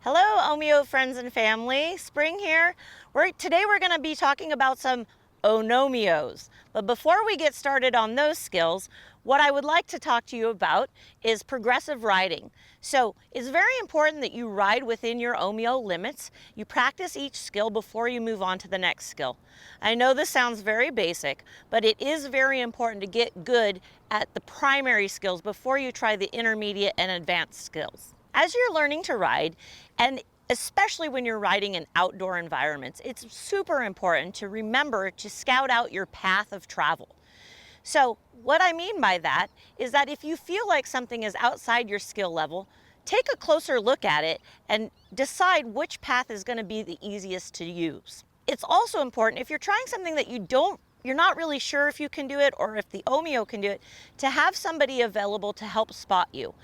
Hello, Omeo friends and family. Spring here. Today we're going to be talking about some NOmeos. But before we get started on those skills, what I would like to talk to you about is progressive riding. So it's very important that you ride within your Omeo limits. You practice each skill before you move on to the next skill. I know this sounds very basic, but it is very important to get good at the primary skills before you try the intermediate and advanced skills. As you're learning to ride, and especially when you're riding in outdoor environments, it's super important to remember to scout out your path of travel. So what I mean by that is that if you feel like something is outside your skill level, take a closer look at it and decide which path is going to be the easiest to use. It's also important if you're trying something that you're not really sure if you can do it or if the Omeo can do it, to have somebody available to help spot you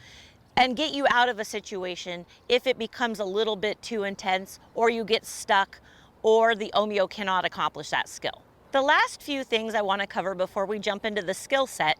and get you out of a situation if it becomes a little bit too intense or you get stuck or the Omeo cannot accomplish that skill. The last few things I want to cover before we jump into the skill set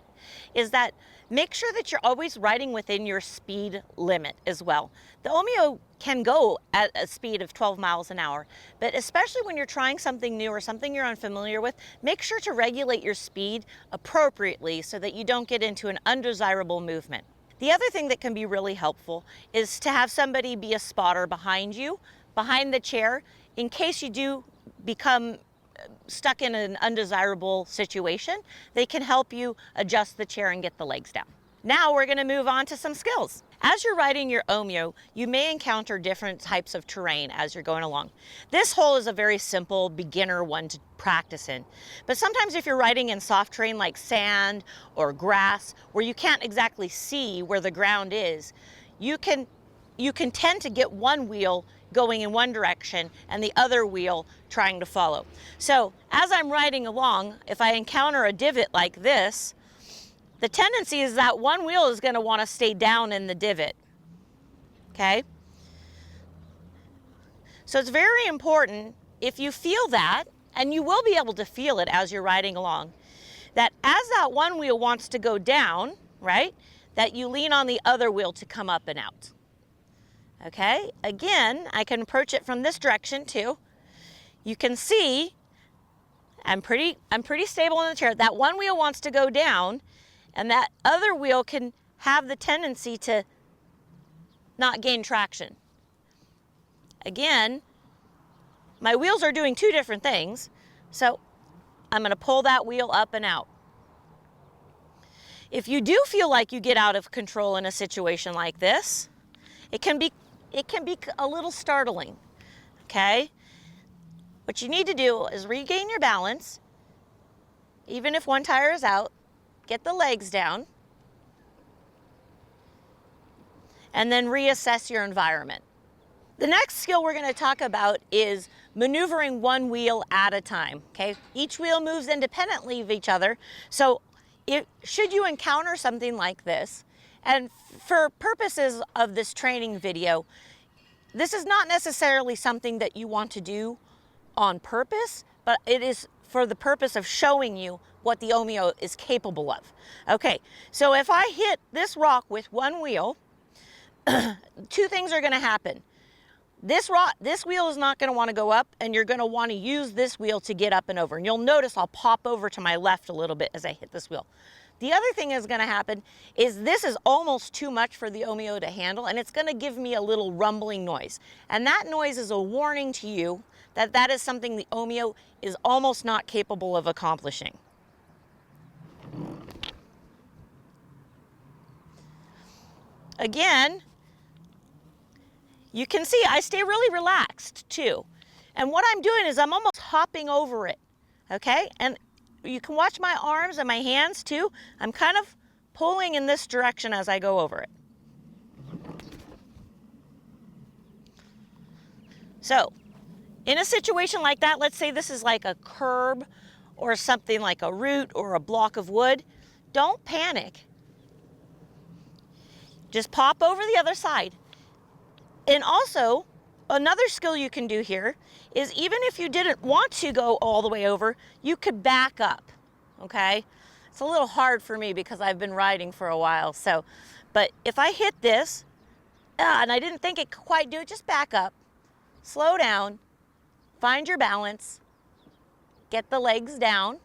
is that make sure that you're always riding within your speed limit as well. The Omeo can go at a speed of 12 miles an hour, but especially when you're trying something new or something you're unfamiliar with, make sure to regulate your speed appropriately so that you don't get into an undesirable movement. The other thing that can be really helpful is to have somebody be a spotter behind you, behind the chair, in case you do become stuck in an undesirable situation. They can help you adjust the chair and get the legs down. Now we're going to move on to some skills. As you're riding your Omeo, you may encounter different types of terrain as you're going along. This hole is a very simple beginner one to practice in. But sometimes if you're riding in soft terrain like sand or grass, where you can't exactly see where the ground is, you can tend to get one wheel going in one direction and the other wheel trying to follow. So as I'm riding along, if I encounter a divot like this, the tendency is that one wheel is going to want to stay down in the divot, okay? So it's very important, if you feel that, and you will be able to feel it as you're riding along, that as that one wheel wants to go down, right, that you lean on the other wheel to come up and out, okay? Again, I can approach it from this direction too. You can see I'm pretty stable in the chair. That one wheel wants to go down, and that other wheel can have the tendency to not gain traction. Again, my wheels are doing two different things, so I'm going to pull that wheel up and out. If you do feel like you get out of control in a situation like this, it can be a little startling, okay? What you need to do is regain your balance, even if one tire is out. Get the legs down, and then reassess your environment. The next skill we're going to talk about is maneuvering one wheel at a time, okay? Each wheel moves independently of each other, so should you encounter something like this, and for purposes of this training video, this is not necessarily something that you want to do on purpose, but it is for the purpose of showing you what the Omeo is capable of. Okay, so if I hit this rock with one wheel, two things are going to happen. This wheel is not going to want to go up, and you're going to want to use this wheel to get up and over. And you'll notice I'll pop over to my left a little bit as I hit this wheel. The other thing that's going to happen is this is almost too much for the Omeo to handle, and it's going to give me a little rumbling noise. And that noise is a warning to you that that is something the Omeo is almost not capable of accomplishing. Again, you can see I stay really relaxed too. And what I'm doing is I'm almost hopping over it, okay? And you can watch my arms and my hands too. I'm kind of pulling in this direction as I go over it. So, in a situation like that, let's say this is like a curb or something like a root or a block of wood, don't panic. Just pop over the other side. And also, another skill you can do here is even if you didn't want to go all the way over, you could back up, okay? It's a little hard for me because I've been riding for a while, but if I hit this, and I didn't think it could quite do it. Just back up, slow down, find your balance, get the legs down.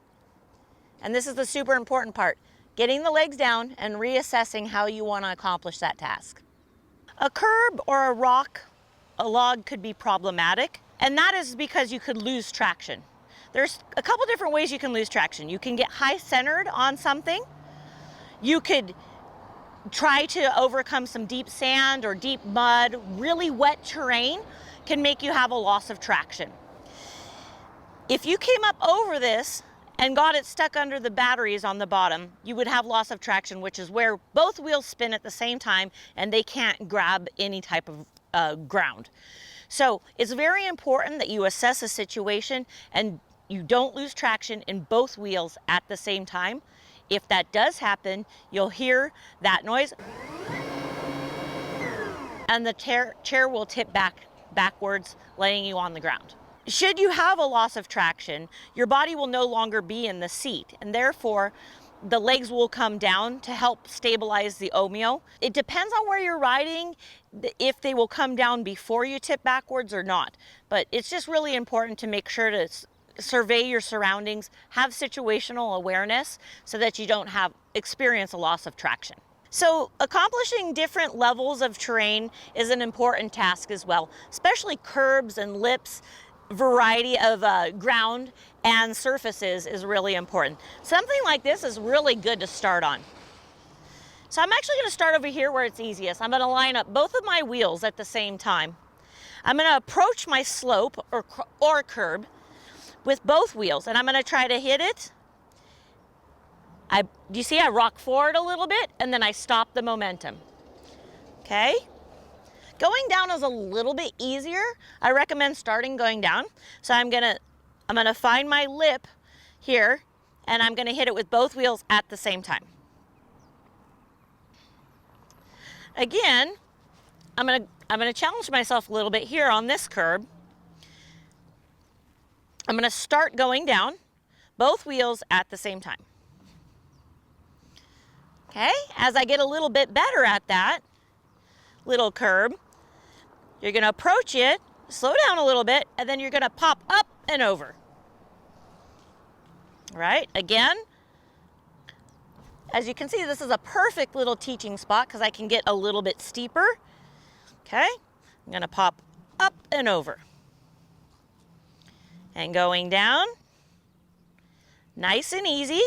And this is the super important part, getting the legs down and reassessing how you want to accomplish that task. A curb or a rock, a log could be problematic, and that is because you could lose traction. There's a couple different ways you can lose traction. You can get high centered on something. You could try to overcome some deep sand or deep mud. Really wet terrain can make you have a loss of traction. If you came up over this and got it stuck under the batteries on the bottom, you would have loss of traction, which is where both wheels spin at the same time and they can't grab any type of ground. So it's very important that you assess a situation and you don't lose traction in both wheels at the same time. If that does happen, you'll hear that noise and the chair will tip backwards, laying you on the ground. Should you have a loss of traction, your body will no longer be in the seat, and therefore the legs will come down to help stabilize the Omeo. It depends on where you're riding, if they will come down before you tip backwards or not. But it's just really important to make sure to survey your surroundings, have situational awareness so that you don't experience a loss of traction. So accomplishing different levels of terrain is an important task as well, especially curbs and lips. Variety of ground and surfaces is really important. Something like this is really good to start on. So I'm actually going to start over here where it's easiest. I'm going to line up both of my wheels at the same time. I'm going to approach my slope or curb with both wheels, and I'm going to try to hit it. You see I rock forward a little bit and then I stop the momentum. Okay? Going down is a little bit easier. I recommend starting going down. So I'm gonna find my lip here and I'm gonna hit it with both wheels at the same time. Again, I'm gonna challenge myself a little bit here on this curb. I'm gonna start going down, both wheels at the same time. Okay, as I get a little bit better at that little curb, you're going to approach it, slow down a little bit, and then you're going to pop up and over. All right, again, as you can see, this is a perfect little teaching spot because I can get a little bit steeper. Okay, I'm going to pop up and over. And going down, nice and easy.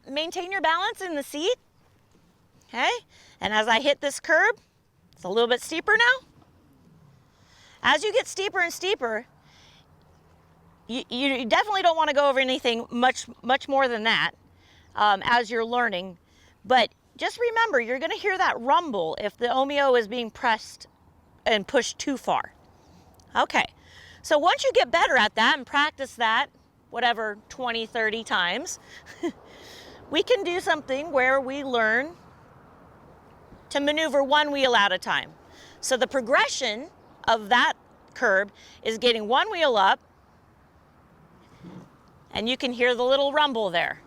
Maintain your balance in the seat. Okay, and as I hit this curb, it's a little bit steeper now. As you get steeper and steeper, you definitely don't want to go over anything much more than that as you're learning. But just remember, you're going to hear that rumble if the Omeo is being pressed and pushed too far. Okay, so once you get better at that and practice that, whatever, 20, 30 times, we can do something where we learn to maneuver one wheel at a time. So the progression of that curb is getting one wheel up, and you can hear the little rumble there.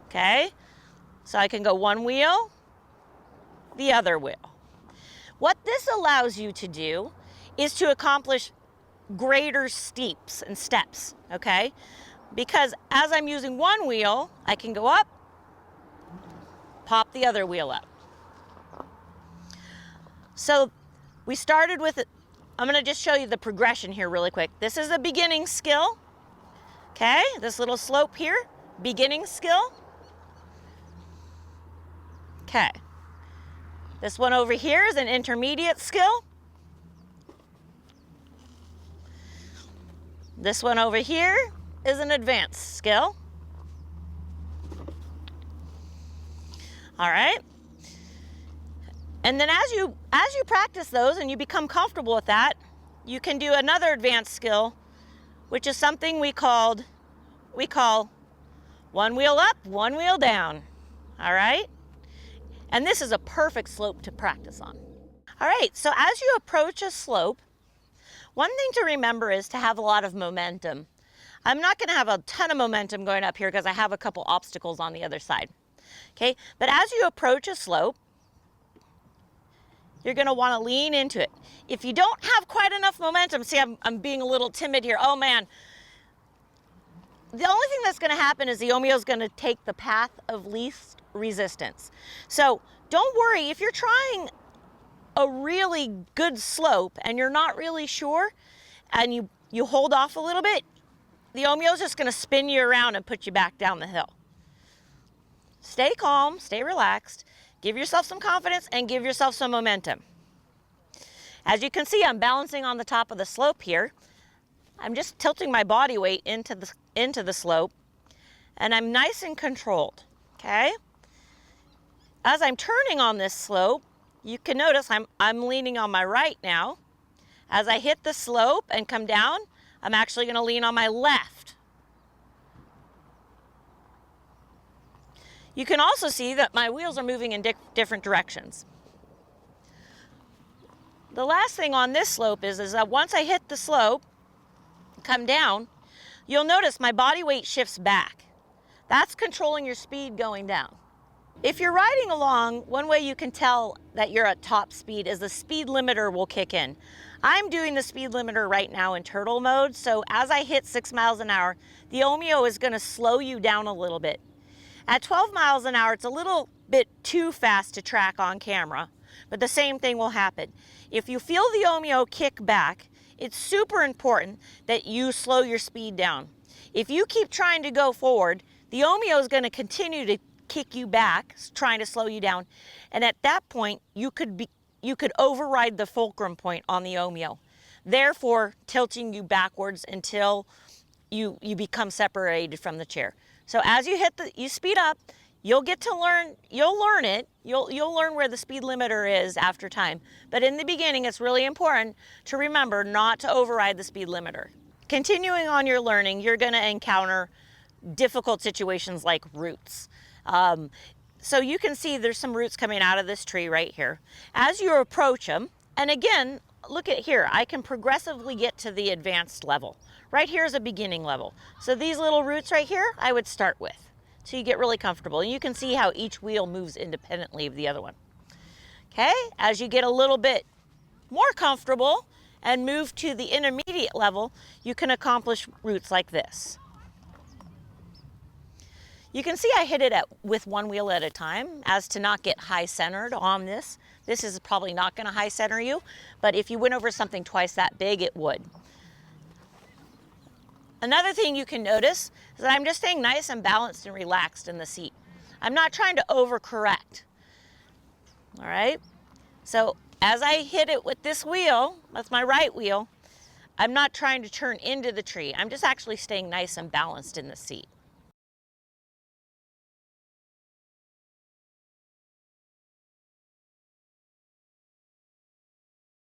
Okay, so I can go one wheel, the other wheel. What this allows you to do is to accomplish greater steeps and steps, okay? Because as I'm using one wheel, I can go up, pop the other wheel up. So we started with it. I'm going to just show you the progression here really quick. This is a beginning skill. Okay, this little slope here, beginning skill. Okay, this one over here is an intermediate skill. This one over here is an advanced skill. All right. And then as you practice those and you become comfortable with that, you can do another advanced skill, which is something we call one wheel up, one wheel down. All right? And this is a perfect slope to practice on. All right, so as you approach a slope, one thing to remember is to have a lot of momentum. I'm not gonna have a ton of momentum going up here because I have a couple obstacles on the other side. Okay, but as you approach a slope, you're gonna wanna lean into it. If you don't have quite enough momentum, see, I'm being a little timid here. Oh man. The only thing that's gonna happen is the Omeo is gonna take the path of least resistance. So don't worry, if you're trying a really good slope and you're not really sure, and you hold off a little bit, the Omeo is just gonna spin you around and put you back down the hill. Stay calm, stay relaxed, give yourself some confidence and give yourself some momentum. As you can see, I'm balancing on the top of the slope here. I'm just tilting my body weight into the slope, and I'm nice and controlled, okay? As I'm turning on this slope, you can notice I'm leaning on my right now. As I hit the slope and come down, I'm actually gonna lean on my left. You can also see that my wheels are moving in different directions. The last thing on this slope is that once I hit the slope, come down, you'll notice my body weight shifts back. That's controlling your speed going down. If you're riding along, one way you can tell that you're at top speed is the speed limiter will kick in. I'm doing the speed limiter right now in turtle mode, so as I hit 6 miles an hour, the Omeo is gonna slow you down a little bit. At 12 miles an hour, it's a little bit too fast to track on camera, but the same thing will happen. If you feel the Omeo kick back, it's super important that you slow your speed down. If you keep trying to go forward, the Omeo is going to continue to kick you back, trying to slow you down. And at that point, you could override the fulcrum point on the Omeo, therefore tilting you backwards until you become separated from the chair. So as you speed up, you'll learn it. You'll learn where the speed limiter is after time. But in the beginning, it's really important to remember not to override the speed limiter. Continuing on your learning, you're gonna encounter difficult situations like roots. So you can see there's some roots coming out of this tree right here. As you approach them, and again, look at here, I can progressively get to the advanced level. Right here is a beginning level. So these little roots right here, I would start with. So you get really comfortable. And you can see how each wheel moves independently of the other one. Okay, as you get a little bit more comfortable and move to the intermediate level, you can accomplish routes like this. You can see I hit it with one wheel at a time as to not get high centered on this. This is probably not gonna high center you, but if you went over something twice that big, it would. Another thing you can notice is that I'm just staying nice and balanced and relaxed in the seat. I'm not trying to overcorrect, all right? So as I hit it with this wheel, that's my right wheel, I'm not trying to turn into the tree. I'm just actually staying nice and balanced in the seat.